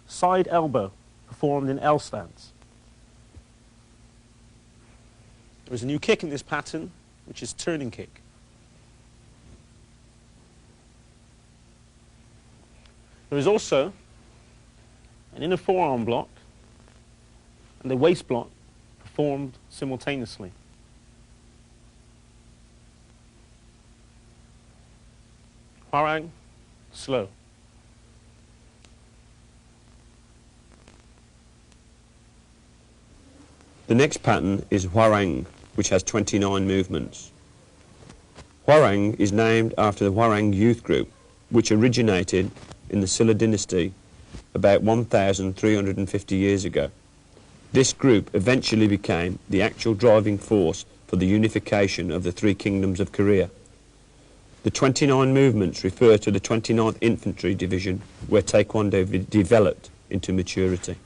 side elbow performed in L stance. There is a new kick in this pattern, which is turning kick. There is also an inner forearm block and a waist block performed simultaneously. Hwarang, slow. The next pattern is Hwarang, which has 29 movements. Hwarang is named after the Hwarang youth group, which originated in the Silla dynasty about 1,350 years ago. This group eventually became the actual driving force for the unification of the three kingdoms of Korea. The 29 movements refer to the 29th Infantry Division, where Taekwondo developed into maturity.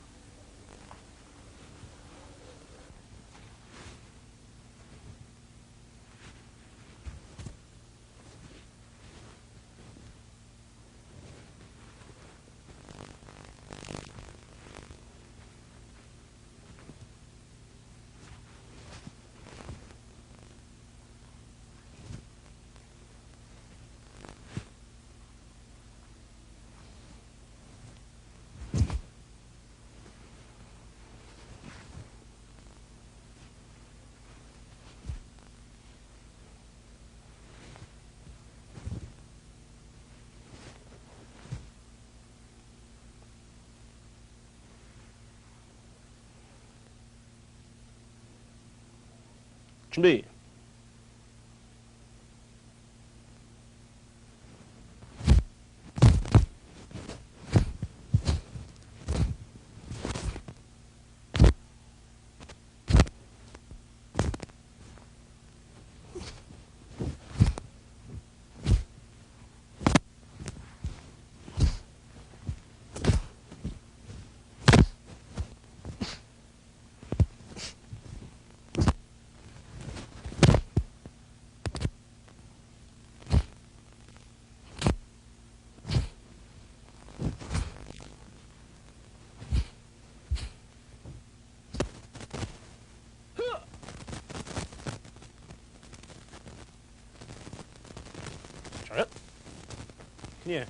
준비. Yeah.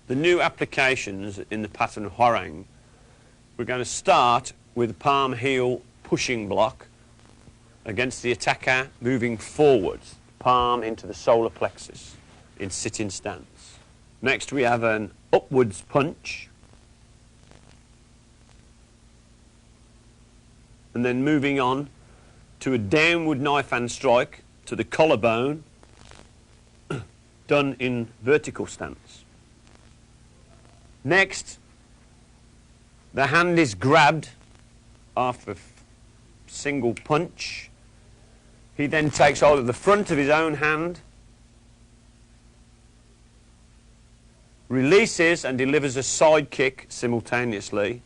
The new applications in the pattern Hwarang, we're going to start with palm heel pushing block against the attacker moving forwards, palm into the solar plexus in sitting stance. Next we have an upwards punch, and then moving on to a downward knife hand strike to the collarbone, done in vertical stance. Next, the hand is grabbed after a single punch. He then takes hold of the front of his own hand, releases and delivers a side kick simultaneously,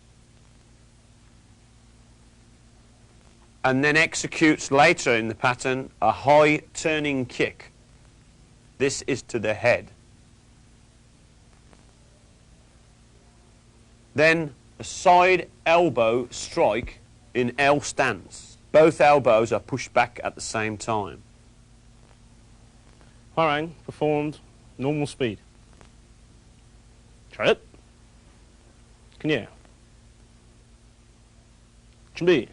and then executes later in the pattern a high turning kick. This is to the head. Then a side elbow strike in L stance. Both elbows are pushed back at the same time. Hwarang performed normal speed. Try it. 그냥. 준비.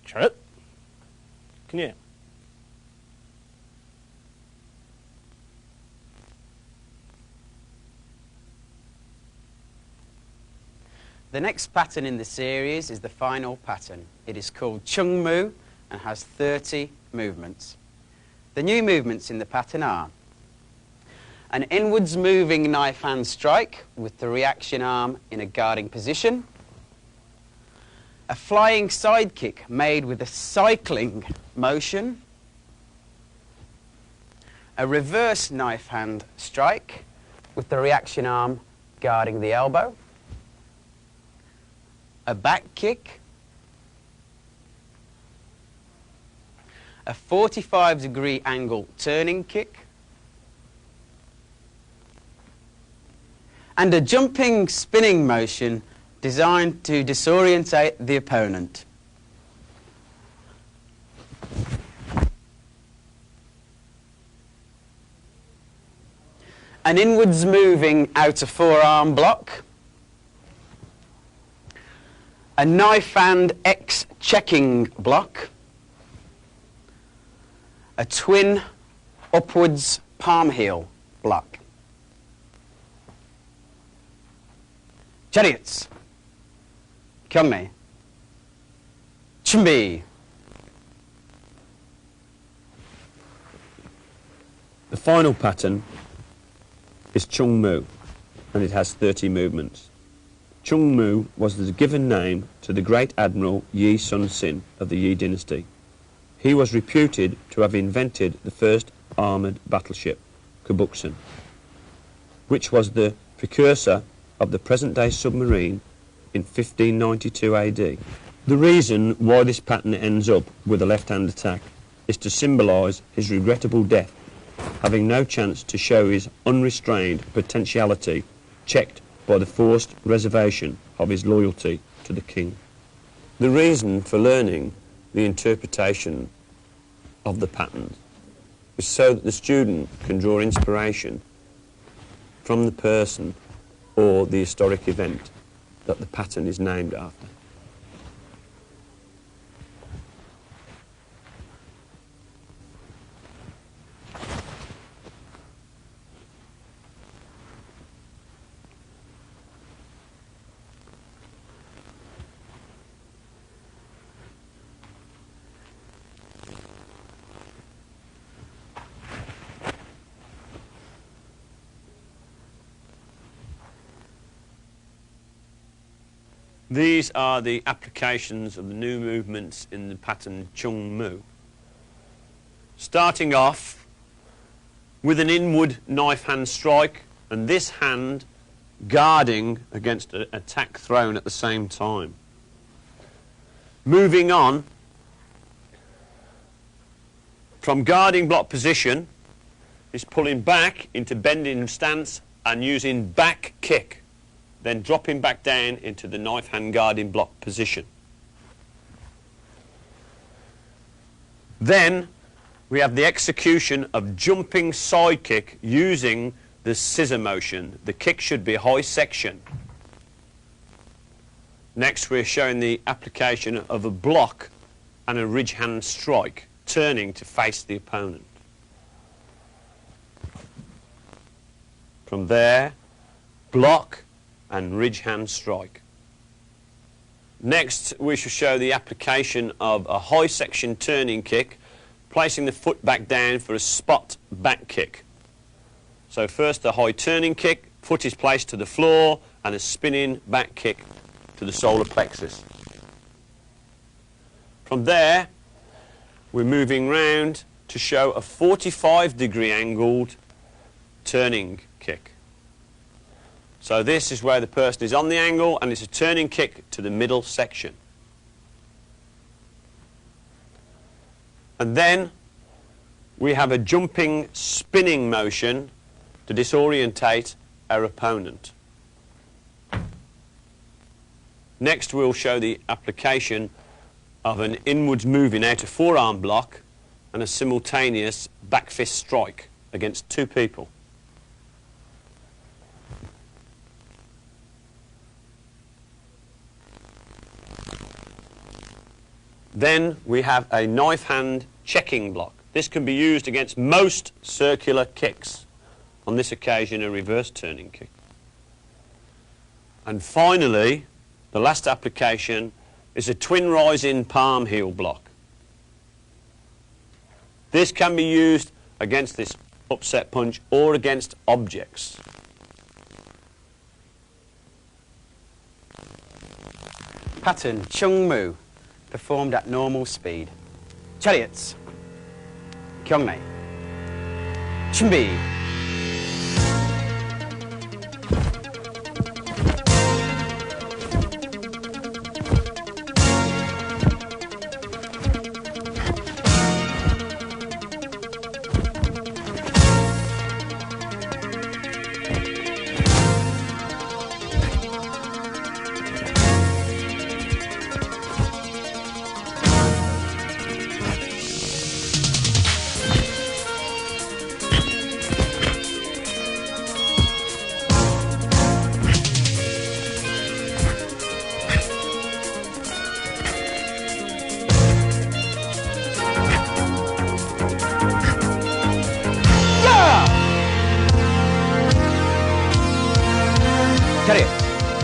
잘했. 그냥. The next pattern in the series is the final pattern. It is called Chungmu and has 30 movements. The new movements in the pattern are an inwards moving knife hand strike with the reaction arm in a guarding position, a flying side kick made with a cycling motion, a reverse knife hand strike with the reaction arm guarding the elbow, a back kick, a 45-degree angle turning kick, and a jumping spinning motion designed to disorientate the opponent. An inwards moving outer forearm block, a knife hand X checking block, a twin upwards palm heel block. Chariots. 경매. 준비. The final pattern is Chungmu, and it has 30 movements. Chungmu was the given name to the great admiral Yi Sun-sin of the Yi dynasty. He was reputed to have invented the first armoured battleship, Kabuksun, which was the precursor of the present-day submarine in 1592 AD. The reason why this pattern ends up with a left-hand attack is to symbolise his regrettable death, having no chance to show his unrestrained potentiality checked by the forced reservation of his loyalty to the king. The reason for learning the interpretation of the patterns is so that the student can draw inspiration from the person or the historic event that the pattern is named after. These are the applications of the new movements in the pattern Chungmu. Starting off with an inward knife hand strike, and this hand guarding against an attack thrown at the same time. Moving on from guarding block position is pulling back into bending stance and using back kick, then dropping back down into the knife hand guarding block position. Then we have the execution of jumping side kick using the scissor motion. The kick should be high section. Next we're showing the application of a block and a ridge hand strike, turning to face the opponent. From there, block and ridge hand strike. Next we shall show the application of a high section turning kick, placing the foot back down for a spot back kick. So first the high turning kick, foot is placed to the floor, and a spinning back kick to the solar plexus. From there we're moving round to show a 45-degree angled turning kick. So this is where the person is on the angle, and it's a turning kick to the middle section. And then we have a jumping spinning motion to disorientate our opponent. Next we'll show the application of an inwards moving outer forearm block and a simultaneous back fist strike against two people. Then we have a knife hand checking block. This can be used against most circular kicks. On this occasion, a reverse turning kick. And finally, The last application is a twin rising palm heel block. This can be used against this upset punch or against objects. Pattern Chungmu, performed at normal speed. Chariots. Kyongne. Chunbi.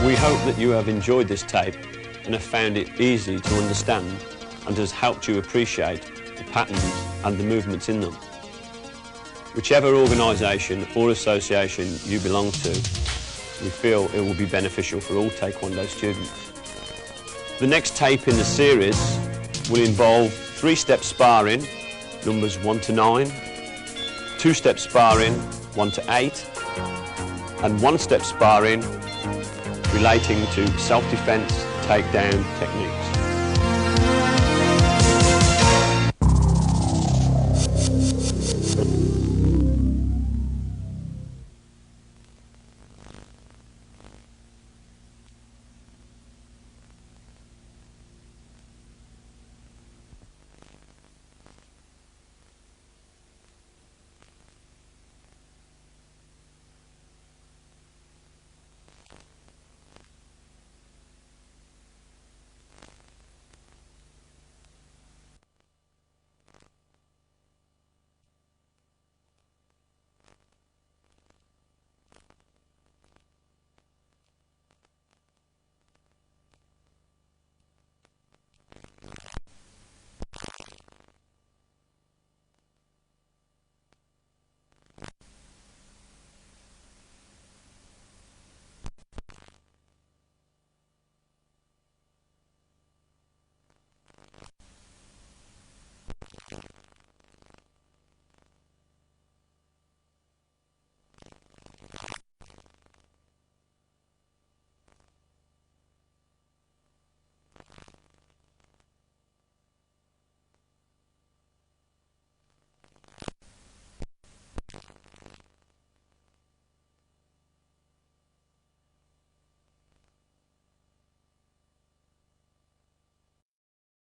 We hope that you have enjoyed this tape and have found it easy to understand and has helped you appreciate the patterns and the movements in them. Whichever organisation or association you belong to, we feel it will be beneficial for all Taekwondo students. The next tape in the series will involve 3-step sparring, numbers 1 to 9, 2-step sparring, 1 to 8, and 1-step sparring relating to self-defense takedown techniques.